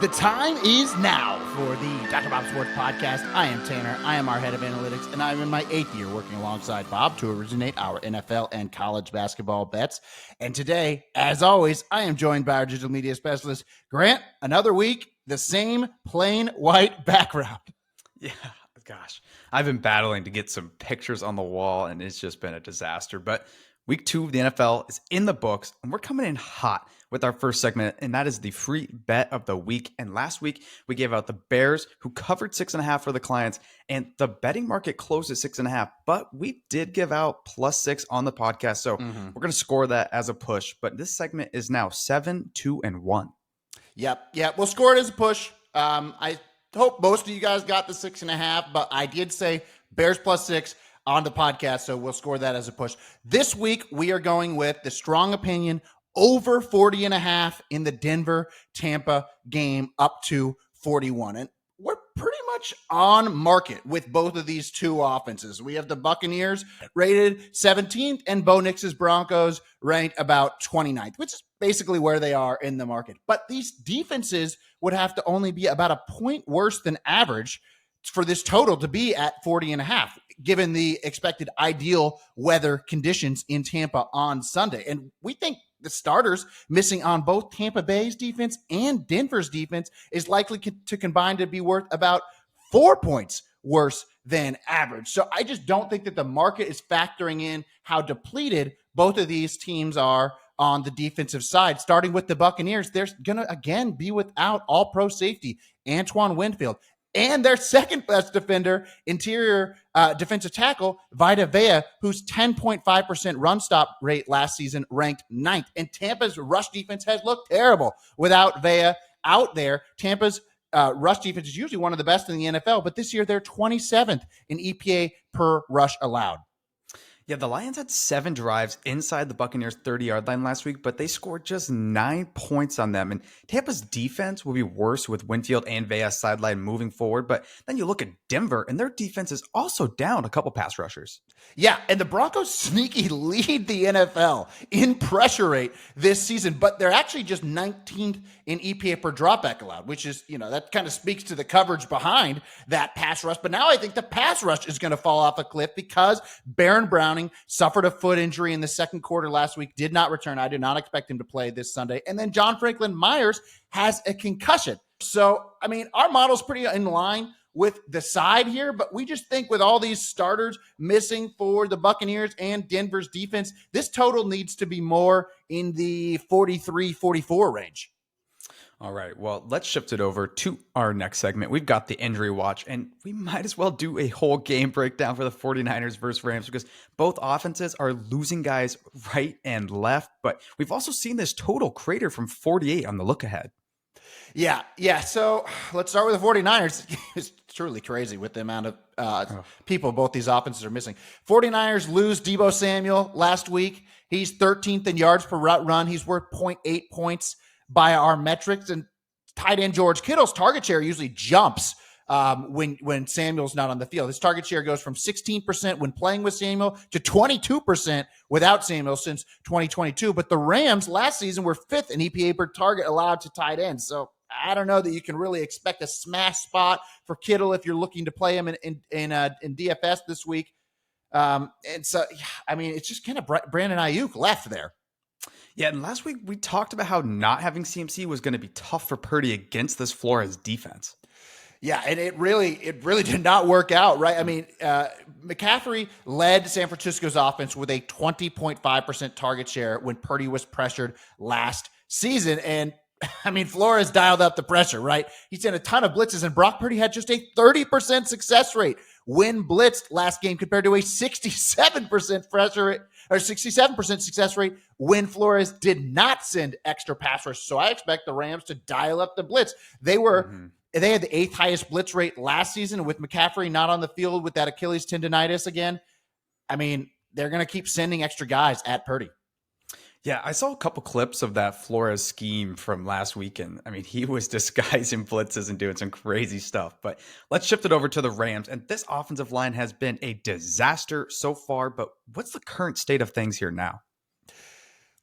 The time is now for the Dr. Bob Sports Podcast. I am Tanner. I am our head of analytics, and I'm in my 8th year working alongside Bob to originate our NFL and college basketball bets. And today, as always, I am joined by our digital media specialist, Grant. Another week, the same plain white background. Yeah, gosh. I've been battling to get some pictures on the wall, and it's just been a disaster. But week 2 of the NFL is in the books, and we're coming in hot with our first segment, and that is the free bet of the week. And last week, we gave out the Bears, who covered 6.5 for the clients, and the betting market closed at 6.5. But we did give out +6 on the podcast, so we're going to score that as a push. But this segment is now 7, 2, and 1. Yep. We'll score it as a push. I hope most of you guys got the 6.5, but I did say Bears +6 on the podcast, so we'll score that as a push. This week, we are going with the strong opinion over 40.5 in the Denver-Tampa game, up to 41. And we're pretty much on market with both of these two offenses. We have the Buccaneers rated 17th and Bo Nix's Broncos ranked about 29th, which is basically where they are in the market. But these defenses would have to only be about a point worse than average for this total to be at 40.5, given the expected ideal weather conditions in Tampa on Sunday. And we think the starters missing on both Tampa Bay's defense and Denver's defense is likely to combine to be worth about 4 points worse than average. So I just don't think that the market is factoring in how depleted both of these teams are on the defensive side. Starting with the Buccaneers, they're going to again be without all-pro safety Antoine Winfield, and their second best defender, interior defensive tackle, Vita Vea, whose 10.5% run stop rate last season ranked 9th. And Tampa's rush defense has looked terrible without Vea out there. Tampa's rush defense is usually one of the best in the NFL, but this year they're 27th in EPA per rush allowed. Yeah, the Lions had 7 drives inside the Buccaneers' 30-yard line last week, but they scored just 9 points on them. And Tampa's defense will be worse with Winfield and Vea sideline moving forward. But then you look at Denver, and their defense is also down a couple pass rushers. Yeah, and the Broncos sneaky lead the NFL in pressure rate this season, but they're actually just 19th in EPA per dropback allowed, which is, that kind of speaks to the coverage behind that pass rush. But now I think the pass rush is going to fall off a cliff because Baron Browning suffered a foot injury in the second quarter last week, did not return. I do not expect him to play this Sunday. And then John Franklin Myers has a concussion. So, our model's pretty in line with the side here, but we just think with all these starters missing for the Buccaneers and Denver's defense, this total needs to be more in the 43-44 range. All right, well, let's shift it over to our next segment. We've got the injury watch, and we might as well do a whole game breakdown for the 49ers versus Rams because both offenses are losing guys right and left, but we've also seen this total crater from 48 on the look ahead. Yeah. So let's start with the 49ers. It's truly crazy with the amount of people both these offenses are missing. 49ers lose Deebo Samuel last week. He's 13th in yards per route run. He's worth 0.8 points by our metrics. And tight end George Kittle's target share usually jumps when Samuel's not on the field. His target share goes from 16% when playing with Samuel to 22% without Samuel since 2022. But the Rams last season were 5th in EPA per target allowed to tight ends. So I don't know that you can really expect a smash spot for Kittle if you're looking to play him in DFS this week. And so, it's just kind of Brandon Ayuk left there. Yeah, and last week we talked about how not having CMC was going to be tough for Purdy against this Flores defense. Yeah, and it really did not work out, right? McCaffrey led San Francisco's offense with a 20.5% target share when Purdy was pressured last season. And Flores dialed up the pressure, right? He sent a ton of blitzes, and Brock Purdy had just a 30% success rate when blitzed last game compared to a 67% pressure rate or 67% success rate when Flores did not send extra pass rush. So I expect the Rams to dial up the blitz. They had the 8th highest blitz rate last season with McCaffrey not on the field with that Achilles tendonitis again. They're going to keep sending extra guys at Purdy. Yeah, I saw a couple clips of that Flores scheme from last weekend. He was disguising blitzes and doing some crazy stuff. But let's shift it over to the Rams. And this offensive line has been a disaster so far. But what's the current state of things here now?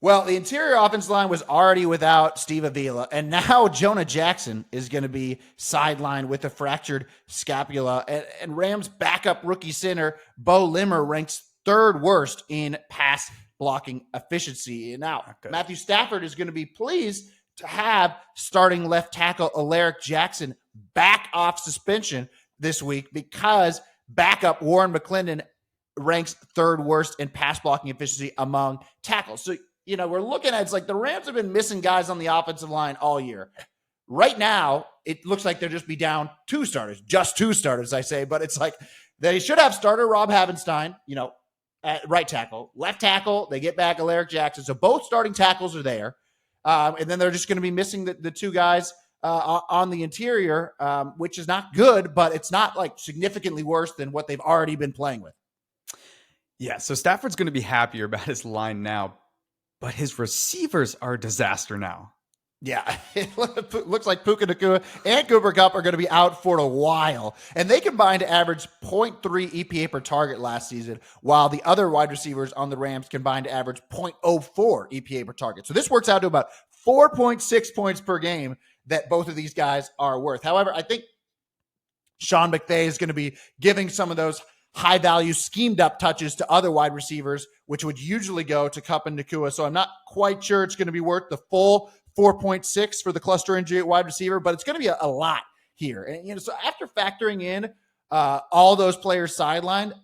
Well, the interior offensive line was already without Steve Avila, and now Jonah Jackson is going to be sidelined with a fractured scapula. And Rams backup rookie center Bo Limmer ranks third worst in pass blocking efficiency. And now Matthew Stafford is going to be pleased to have starting left tackle Alaric Jackson back off suspension this week because backup Warren McClendon ranks third worst in pass blocking efficiency among tackles. So, we're looking at, it's like the Rams have been missing guys on the offensive line all year. Right now, it looks like they'll just be down just two starters, I say, but it's like they should have starter Rob Havenstein, at right tackle. Left tackle, they get back Alaric Jackson. So both starting tackles are there. And then they're just going to be missing the two guys on the interior, which is not good, but it's not like significantly worse than what they've already been playing with. Yeah, so Stafford's going to be happier about his line now, but his receivers are a disaster now. Yeah, it looks like Puka Nacua and Cooper Kupp are going to be out for a while. And they combined to average 0.3 EPA per target last season, while the other wide receivers on the Rams combined to average 0.04 EPA per target. So this works out to about 4.6 points per game that both of these guys are worth. However, I think Sean McVay is going to be giving some of those high-value, schemed-up touches to other wide receivers, which would usually go to Kupp and Nacua. So I'm not quite sure it's going to be worth the full 4.6 for the cluster injury at wide receiver, but it's going to be a lot here. And, so after factoring in all those players sidelined,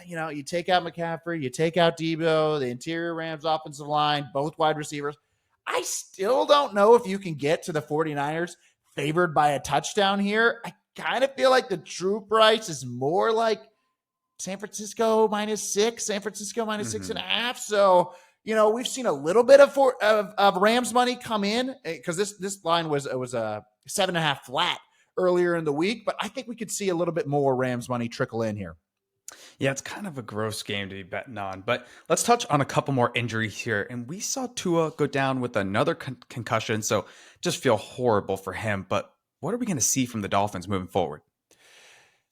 you take out McCaffrey, you take out Debo, the interior Rams offensive line, both wide receivers. I still don't know if you can get to the 49ers favored by a touchdown here. I kind of feel like the true price is more like San Francisco -6, San Francisco -6.5. So, we've seen a little bit of Rams money come in because this line was a 7.5 flat earlier in the week, but I think we could see a little bit more Rams money trickle in here. Yeah, it's kind of a gross game to be betting on, but let's touch on a couple more injuries here. And we saw Tua go down with another concussion, so just feel horrible for him. But what are we going to see from the Dolphins moving forward?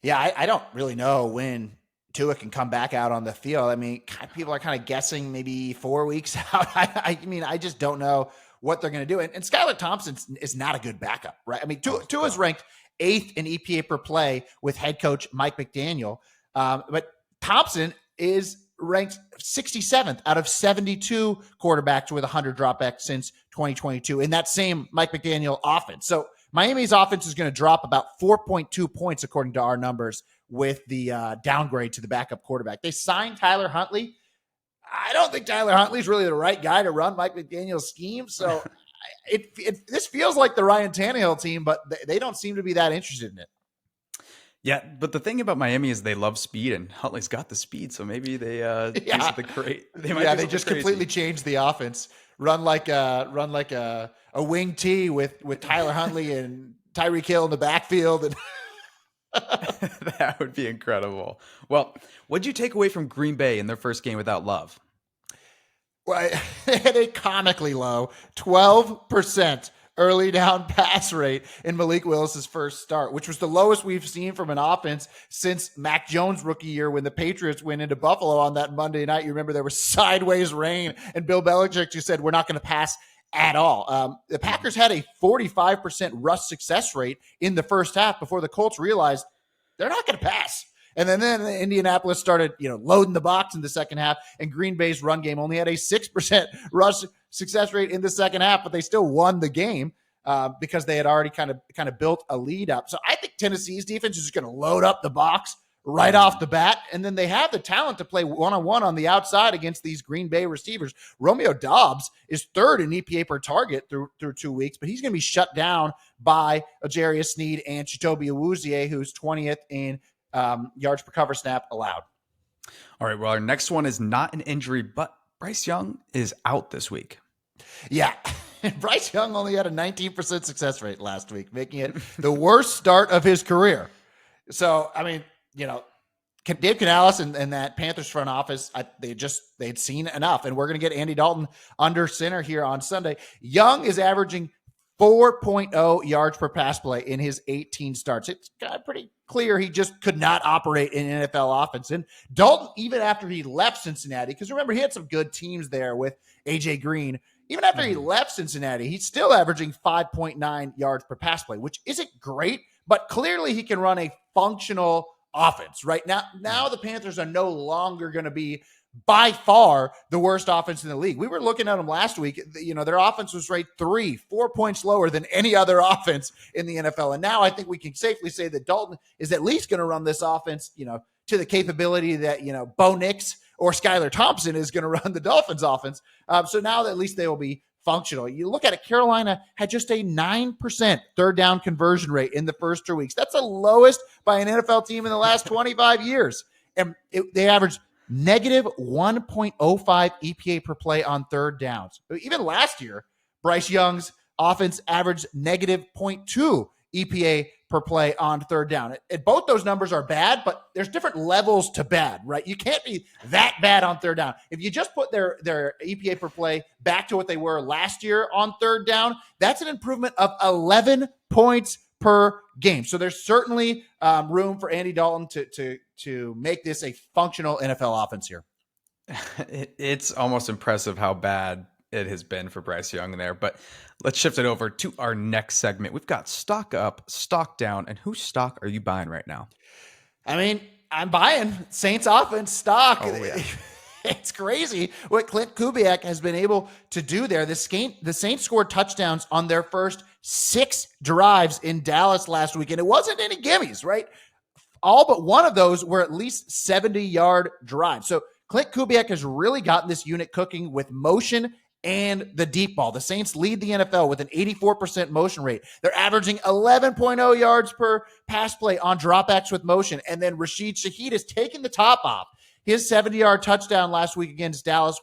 Yeah, I don't really know when Tua can come back out on the field. I mean, people are kind of guessing maybe 4 weeks out. I just don't know what they're going to do. And Skylar Thompson is not a good backup, right? I mean, Tua's ranked 8th in EPA per play with head coach Mike McDaniel. But Thompson is ranked 67th out of 72 quarterbacks with 100 dropbacks since 2022 in that same Mike McDaniel offense. So Miami's offense is going to drop about 4.2 points according to our numbers with the downgrade to the backup quarterback. They signed Tyler Huntley. I don't think Tyler Huntley's really the right guy to run Mike McDaniel's scheme. So this feels like the Ryan Tannehill team, but they don't seem to be that interested in it. Yeah, but the thing about Miami is they love speed, and Huntley's got the speed, so maybe they do something great. They just completely changed the offense. Run like a wing T with Tyler Huntley and Tyreek Hill in the backfield. And that would be incredible. Well, what'd you take away from Green Bay in their first game without Love? Well, they had a comically low 12% early down pass rate in Malik Willis's first start, which was the lowest we've seen from an offense since Mac Jones' rookie year when the Patriots went into Buffalo on that Monday night. You remember there was sideways rain, and Bill Belichick just said, we're not going to pass at all. The Packers had a 45% rush success rate in the first half before the Colts realized they're not going to pass. And then Indianapolis started, loading the box in the second half, and Green Bay's run game only had a 6% rush success rate in the second half, but they still won the game because they had already kind of built a lead up. So I think Tennessee's defense is just going to load up the box right off the bat, and then they have the talent to play one-on-one on the outside against these Green Bay receivers. Romeo Doubs is third in EPA per target through 2 weeks, but he's going to be shut down by Ajarius Sneed and Chidobe Awuzie, who's 20th in yards per cover snap allowed. All right, well, our next one is not an injury, but Bryce Young is out this week. Yeah. Bryce Young only had a 19% success rate last week, making it the worst start of his career. So, I mean, Dave Canales and that Panthers front office, they'd seen enough, and we're going to get Andy Dalton under center here on Sunday. Young is averaging 4.0 yards per pass play in his 18 starts. It's pretty clear he just could not operate in NFL offense. And Dalton, even after he left Cincinnati, because remember, he had some good teams there with A.J. Green. Even after he left Cincinnati, he's still averaging 5.9 yards per pass play, which isn't great, but clearly he can run a functional offense. Right now the Panthers are no longer going to be by far the worst offense in the league. We were looking at them last week. Their offense was rated 4 points lower than any other offense in the NFL. And now I think we can safely say that Dalton is at least going to run this offense, to the capability that, Bo Nix or Skylar Thompson is going to run the Dolphins offense. So now at least they will be functional. You look at it, Carolina had just a 9% third down conversion rate in the first 2 weeks. That's the lowest by an NFL team in the last 25 years. And they averaged negative 1.05 EPA per play on third downs. Even last year, Bryce Young's offense averaged negative 0.2 EPA per play on third down. Both those numbers are bad, but there's different levels to bad, right? You can't be that bad on third down. If you just put their EPA per play back to what they were last year on third down, that's an improvement of 11 points per game. So there's certainly room for Andy Dalton to make this a functional NFL offense here. It's almost impressive how bad it has been for Bryce Young there. But let's shift it over to our next segment. We've got stock up, stock down, and whose stock are you buying right now? I mean, I'm buying Saints offense stock. Oh, yeah. It's crazy what Clint Kubiak has been able to do there. The Saints scored touchdowns on their first 6 drives in Dallas last week, and it wasn't any gimmies, right? All but one of those were at least 70-yard drives. So Clint Kubiak has really gotten this unit cooking with motion and the deep ball. The Saints lead the NFL with an 84% motion rate. They're averaging 11.0 yards per pass play on dropbacks with motion. And then Rashid Shaheed has taken the top off. His 70-yard touchdown last week against Dallas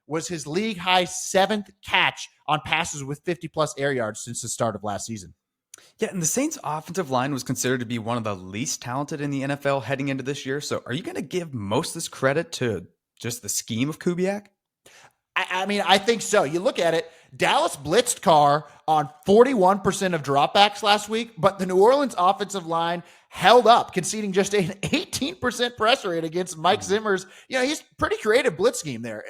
was his league-high 7th catch on passes with 50-plus air yards since the start of last season. Yeah, and the Saints' offensive line was considered to be one of the least talented in the NFL heading into this year. So are you going to give most of this credit to just the scheme of Kubiak? I mean, I think so. You look at it, Dallas blitzed Carr on 41% of dropbacks last week, but the New Orleans offensive line held up, conceding just an 18% pressure rate against Mike Zimmer's. He's pretty creative blitz scheme there.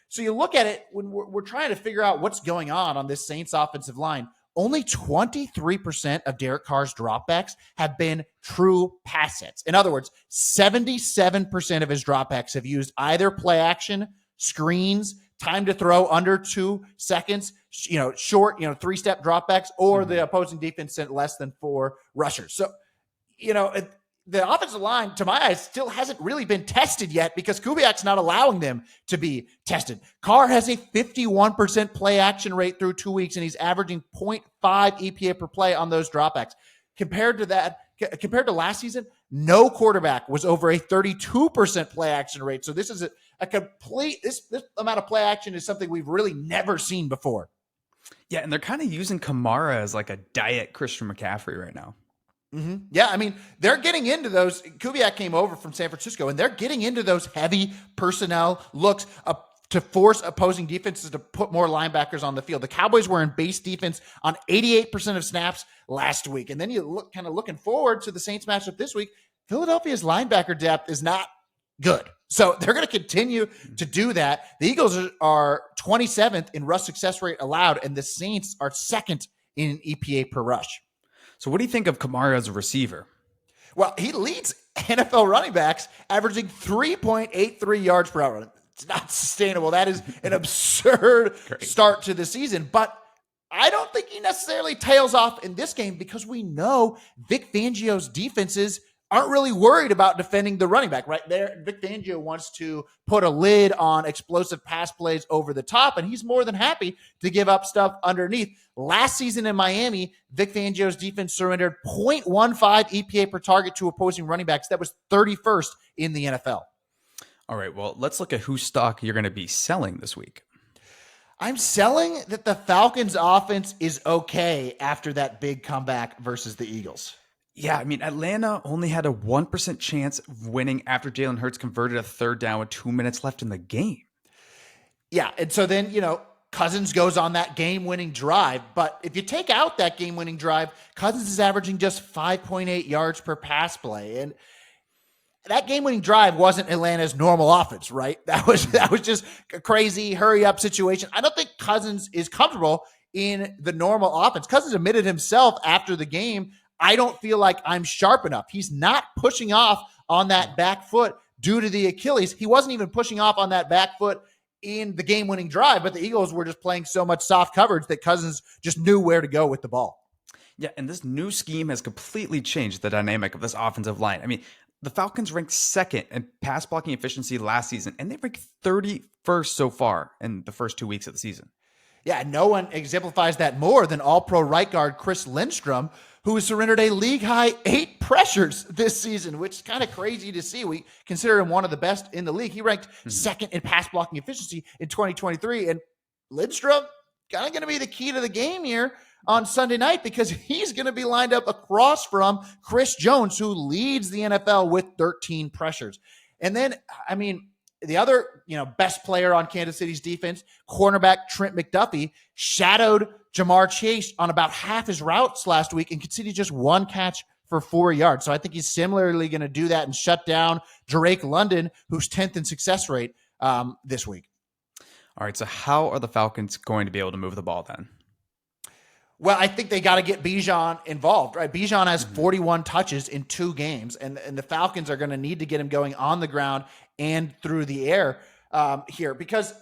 So you look at it when we're trying to figure out what's going on this Saints offensive line. Only 23% of Derek Carr's dropbacks have been true pass sets. In other words, 77% of his dropbacks have used either play action, screens, time to throw under 2 seconds, short, 3-step dropbacks, or the opposing defense sent less than 4 rushers. So, the offensive line, to my eyes, still hasn't really been tested yet because Kubiak's not allowing them to be tested. Carr has a 51% play action rate through 2 weeks, and he's averaging 0.5 EPA per play on those dropbacks. Compared to last season, no quarterback was over a 32% play action rate. So this is a complete, this amount of play action is something we've really never seen before. Yeah, and they're kind of using Kamara as like a diet Christian McCaffrey right now. Mm-hmm. Yeah, I mean, they're getting into those. Kubiak came over from San Francisco, and they're getting into those heavy personnel looks to force opposing defenses to put more linebackers on the field. The Cowboys were in base defense on 88% of snaps last week. And then you look looking forward to the Saints matchup this week. Philadelphia's linebacker depth is not good. So they're going to continue to do that. The Eagles are 27th in rush success rate allowed, and the Saints are 2nd in EPA per rush. So what do you think of Kamara as a receiver? Well, he leads NFL running backs, averaging 3.83 yards per hour. It's not sustainable. That is an absurd start to the season. But I don't think he necessarily tails off in this game because we know Vic Fangio's defenses aren't really worried about defending the running back, right? Vic Fangio wants to put a lid on explosive pass plays over the top, and he's more than happy to give up stuff underneath. Last season in Miami, Vic Fangio's defense surrendered 0.15 EPA per target to opposing running backs. That was 31st in the NFL. All right, well, let's look at whose stock you're going to be selling this week. I'm selling that the Falcons offense is okay after that big comeback versus the Eagles. Yeah, I mean, Atlanta only had a 1% chance of winning after Jalen Hurts converted a third down with 2 minutes left in the game. Yeah, and so then, Cousins goes on that game-winning drive. But if you take out that game-winning drive, Cousins is averaging just 5.8 yards per pass play. And that game-winning drive wasn't Atlanta's normal offense, right? That was just a crazy hurry-up situation. I don't think Cousins is comfortable in the normal offense. Cousins admitted himself after the game, I don't feel like I'm sharp enough. He's not pushing off on that back foot due to the Achilles. He wasn't even pushing off on that back foot in the game-winning drive, but the Eagles were just playing so much soft coverage that Cousins just knew where to go with the ball. Yeah, and this new scheme has completely changed the dynamic of this offensive line. I mean, the Falcons ranked second in pass blocking efficiency last season, and they ranked 31st so far in the first 2 weeks of the season. Yeah, no one exemplifies that more than all-pro right guard Chris Lindstrom, who has surrendered a league-high 8 pressures this season, which is kind of crazy to see. We consider him one of the best in the league. He ranked second in pass blocking efficiency in 2023, and Lindstrom kind of going to be the key to the game here on Sunday night because he's going to be lined up across from Chris Jones, who leads the NFL with 13 pressures. And then, I mean, the other, best player on Kansas City's defense, cornerback Trent McDuffie, shadowed Jamar Chase on about half his routes last week and conceded just 1 catch for 4 yards. So I think he's similarly going to do that and shut down Drake London, who's 10th in success rate this week. All right, so how are the Falcons going to be able to move the ball then? Well, I think they got to get Bijan involved, right? Bijan has 41 touches in 2 games, and the Falcons are going to need to get him going on the ground and through the air here because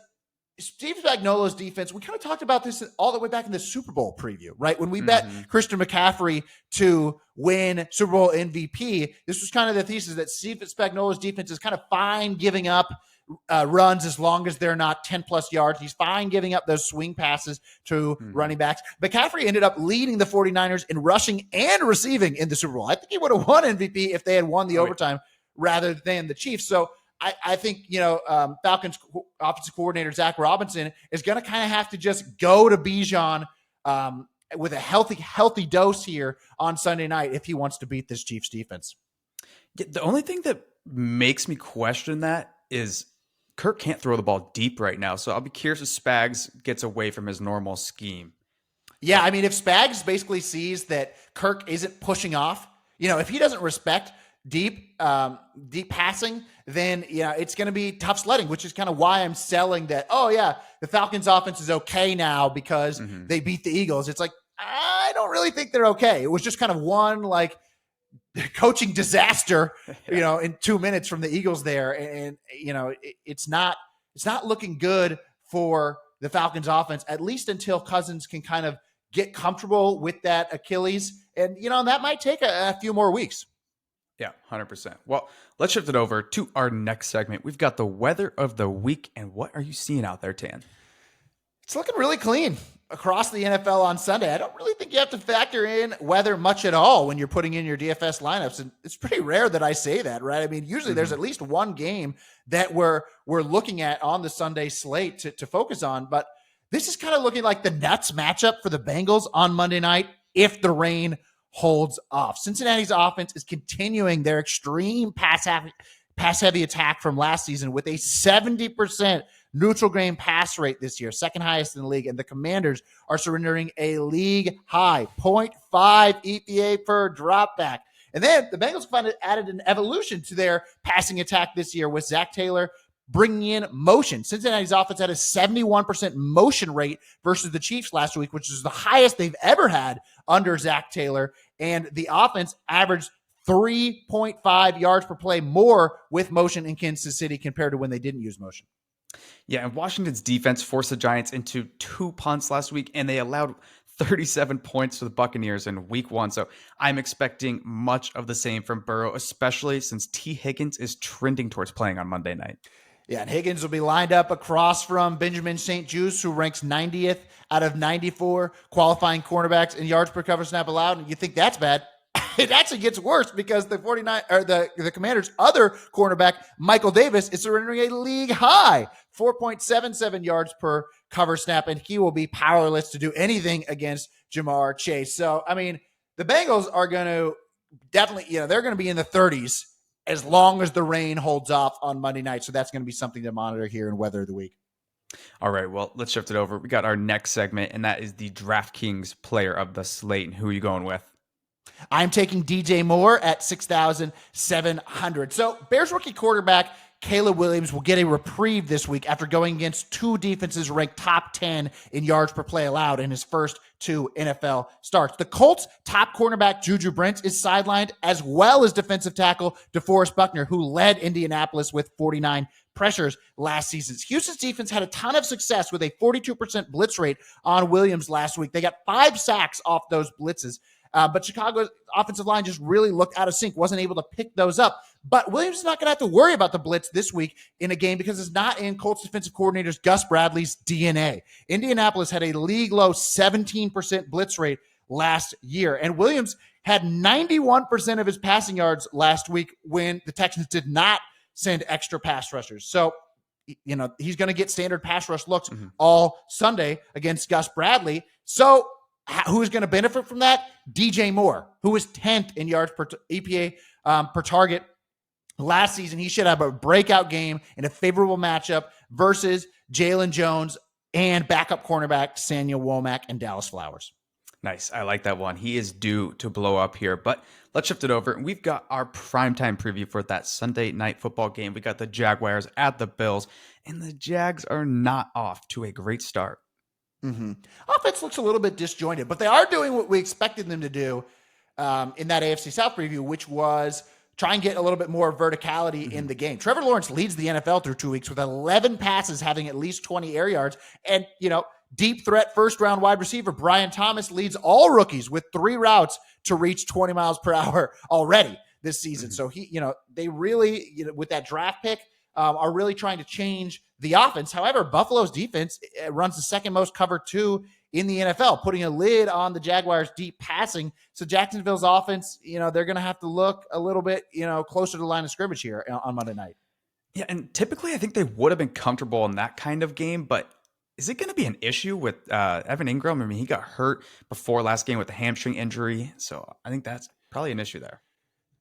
Steve Spagnuolo's defense, we kind of talked about this all the way back in the Super Bowl preview, right? When we bet Christian McCaffrey to win Super Bowl MVP, this was kind of the thesis that Steve Spagnuolo's defense is kind of fine giving up runs as long as they're not 10 plus yards. He's fine giving up those swing passes to running backs. McCaffrey ended up leading the 49ers in rushing and receiving in the Super Bowl. I think he would have won MVP if they had won the overtime rather than the Chiefs. So I think, Falcons offensive coordinator Zach Robinson is going to kind of have to just go to Bijan with a healthy dose here on Sunday night if he wants to beat this Chiefs defense. The only thing that makes me question that is Kirk can't throw the ball deep right now. So I'll be curious if Spags gets away from his normal scheme. Yeah, I mean, if Spags basically sees that Kirk isn't pushing off, if he doesn't respect deep passing, then it's going to be tough sledding, which is kind of why I'm selling that. Oh yeah, the Falcons offense is okay now because they beat the Eagles. It's like, I don't really think they're okay. It was just kind of one coaching disaster, in 2 minutes from the Eagles there. And it's not looking good for the Falcons offense, at least until Cousins can kind of get comfortable with that Achilles. And, that might take a few more weeks. Yeah, 100%. Well, let's shift it over to our next segment. We've got the weather of the week. And what are you seeing out there, Tan? It's looking really clean across the NFL on Sunday. I don't really think you have to factor in weather much at all when you're putting in your DFS lineups. And it's pretty rare that I say that, right? I mean, usually there's at least one game that we're looking at on the Sunday slate to focus on. But this is kind of looking like the nuts matchup for the Bengals on Monday night if the rain holds off. Cincinnati's offense is continuing their extreme pass-heavy attack from last season with a 70% neutral game pass rate this year, second highest in the league, and the Commanders are surrendering a league high 0.5 EPA per dropback. And then the Bengals added an evolution to their passing attack this year with Zach Taylor bringing in motion. Cincinnati's offense had a 71% motion rate versus the Chiefs last week, which is the highest they've ever had under Zach Taylor. And the offense averaged 3.5 yards per play more with motion in Kansas City compared to when they didn't use motion. Yeah, and Washington's defense forced the Giants into 2 punts last week, and they allowed 37 points to the Buccaneers in week 1. So I'm expecting much of the same from Burrow, especially since T. Higgins is trending towards playing on Monday night. Yeah, and Higgins will be lined up across from Benjamin St-Juste, who ranks 90th out of 94 qualifying cornerbacks in yards per cover snap allowed. And you think that's bad? It actually gets worse because the Commanders' other cornerback, Michael Davis, is surrendering a league high 4.77 yards per cover snap, and he will be powerless to do anything against Jamar Chase. So, I mean, the Bengals are going to definitely, they're going to be in the 30s as long as the rain holds off on Monday night. So that's going to be something to monitor here in weather of the week. All right, well, let's shift it over. We got our next segment, and that is the DraftKings player of the slate. And who are you going with? I'm taking DJ Moore at 6,700. So Bears rookie quarterback Caleb Williams will get a reprieve this week after going against two defenses ranked top 10 in yards per play allowed in his first two NFL starts. The Colts' top cornerback Juju Brents is sidelined, as well as defensive tackle DeForest Buckner, who led Indianapolis with 49 pressures last season. Houston's defense had a ton of success with a 42% blitz rate on Williams last week. They got 5 sacks off those blitzes. But Chicago's offensive line just really looked out of sync, wasn't able to pick those up. But Williams is not going to have to worry about the blitz this week in a game because it's not in Colts defensive coordinator Gus Bradley's DNA. Indianapolis had a league-low 17% blitz rate last year, and Williams had 91% of his passing yards last week when the Texans did not send extra pass rushers. So, he's going to get standard pass rush looks all Sunday against Gus Bradley. So, who's going to benefit from that? DJ Moore, who was 10th in yards per EPA per target last season. He should have a breakout game in a favorable matchup versus Jalen Jones and backup cornerback Samuel Womack and Dallas Flowers. Nice. I like that one. He is due to blow up here, but let's shift it over. We've got our primetime preview for that Sunday night football game. We got the Jaguars at the Bills, and the Jags are not off to a great start. Offense looks a little bit disjointed, but they are doing what we expected them to do in that AFC South preview, which was try and get a little bit more verticality in the game. Trevor Lawrence leads the NFL through 2 weeks with 11 passes having at least 20 air yards. And, deep threat first-round wide receiver Brian Thomas leads all rookies with 3 routes to reach 20 miles per hour already this season. So they really, with that draft pick, are really trying to change the offense. However, Buffalo's defense runs the second most cover 2 in the NFL, putting a lid on the Jaguars' deep passing. So Jacksonville's offense, they're going to have to look a little bit, closer to the line of scrimmage here on Monday night. Yeah, and typically I think they would have been comfortable in that kind of game, but is it going to be an issue with Evan Ingram? I mean, he got hurt before last game with a hamstring injury, so I think that's probably an issue there.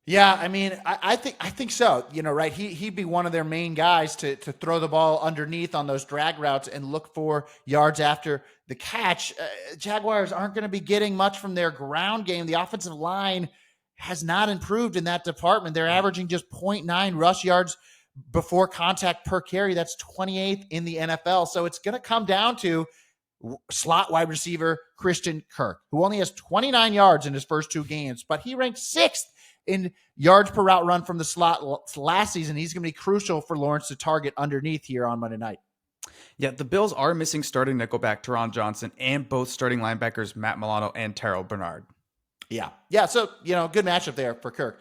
Yeah, I mean, I think so. Right? He'd be one of their main guys to throw the ball underneath on those drag routes and look for yards after the catch. Jaguars aren't going to be getting much from their ground game. The offensive line has not improved in that department. They're averaging just 0.9 rush yards before contact per carry. That's 28th in the NFL. So it's going to come down to slot wide receiver Christian Kirk, who only has 29 yards in his first 2 games, but he ranked 6th in yards per route run from the slot last season. He's going to be crucial for Lawrence to target underneath here on Monday night. Yeah, the Bills are missing starting nickelback Teron Johnson and both starting linebackers Matt Milano and Terrell Bernard. Yeah. So, good matchup there for Kirk.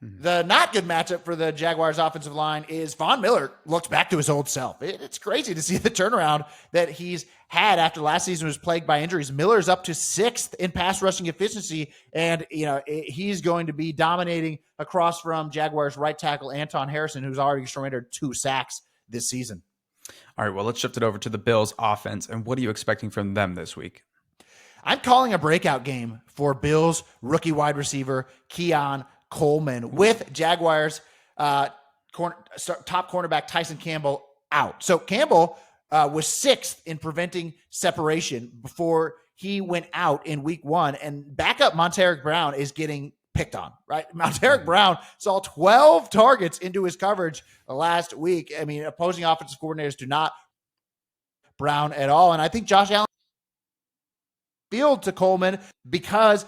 The not good matchup for the Jaguars offensive line is Von Miller looks back to his old self. It's crazy to see the turnaround that he's had after last season was plagued by injuries. Miller's up to 6th in pass rushing efficiency, and he's going to be dominating across from Jaguars right tackle Anton Harrison, who's already surrendered 2 sacks this season. All right, well, let's shift it over to the Bills offense, and what are you expecting from them this week? I'm calling a breakout game for Bills rookie wide receiver Keon Coleman with Jaguars top cornerback Tyson Campbell out. So Campbell was 6th in preventing separation before he went out in week 1, and backup Monteric Brown is getting picked on, right? Monteric Brown saw 12 targets into his coverage last week. I mean, opposing offensive coordinators do not Brown at all. And I think Josh Allen field to Coleman because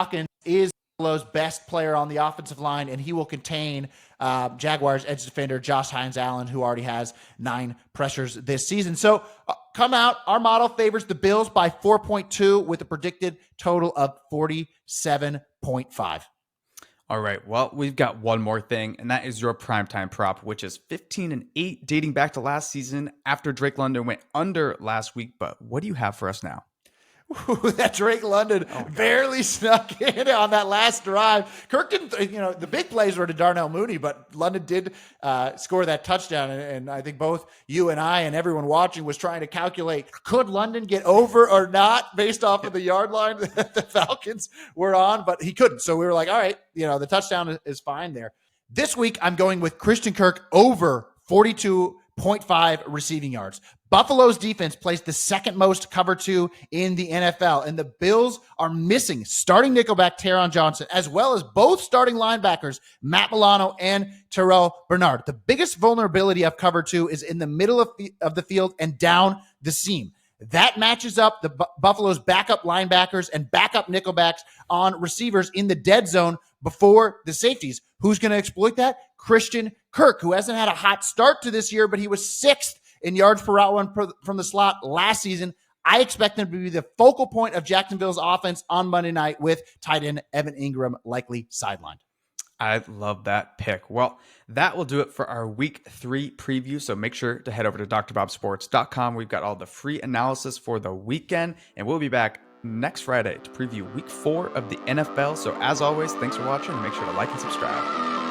Hawkins is Buffalo's best player on the offensive line, and he will contain Jaguars edge defender Josh Hines-Allen, who already has 9 pressures this season. So come out. Our model favors the Bills by 4.2 with a predicted total of 47.5. All right, well, we've got one more thing, and that is your primetime prop, which is 15-8 dating back to last season after Drake London went under last week. But what do you have for us now? Ooh, that Drake London barely snuck in on that last drive. Kirk didn't, the big plays were to Darnell Mooney, but London did score that touchdown. And I think both you and I and everyone watching was trying to calculate, could London get over or not based off of the yard line that the Falcons were on, but he couldn't. So we were like, all right, the touchdown is fine there. This week, I'm going with Christian Kirk over 42 0.5 receiving yards. Buffalo's defense plays the second most cover 2 in the NFL, and the Bills are missing starting nickelback Taron Johnson, as well as both starting linebackers, Matt Milano and Terrell Bernard. The biggest vulnerability of cover 2 is in the middle of the field and down the seam. That matches up the Buffalo's backup linebackers and backup nickelbacks on receivers in the dead zone before the safeties. Who's going to exploit that? Christian Kirk, who hasn't had a hot start to this year, but he was 6th in yards per route run from the slot last season. I expect him to be the focal point of Jacksonville's offense on Monday night, with tight end Evan Ingram likely sidelined. I love that pick. Well, that will do it for our week 3 preview. So make sure to head over to drbobsports.com. We've got all the free analysis for the weekend, and we'll be back next Friday to preview week 4 of the NFL. So as always, thanks for watching, and make sure to like and subscribe.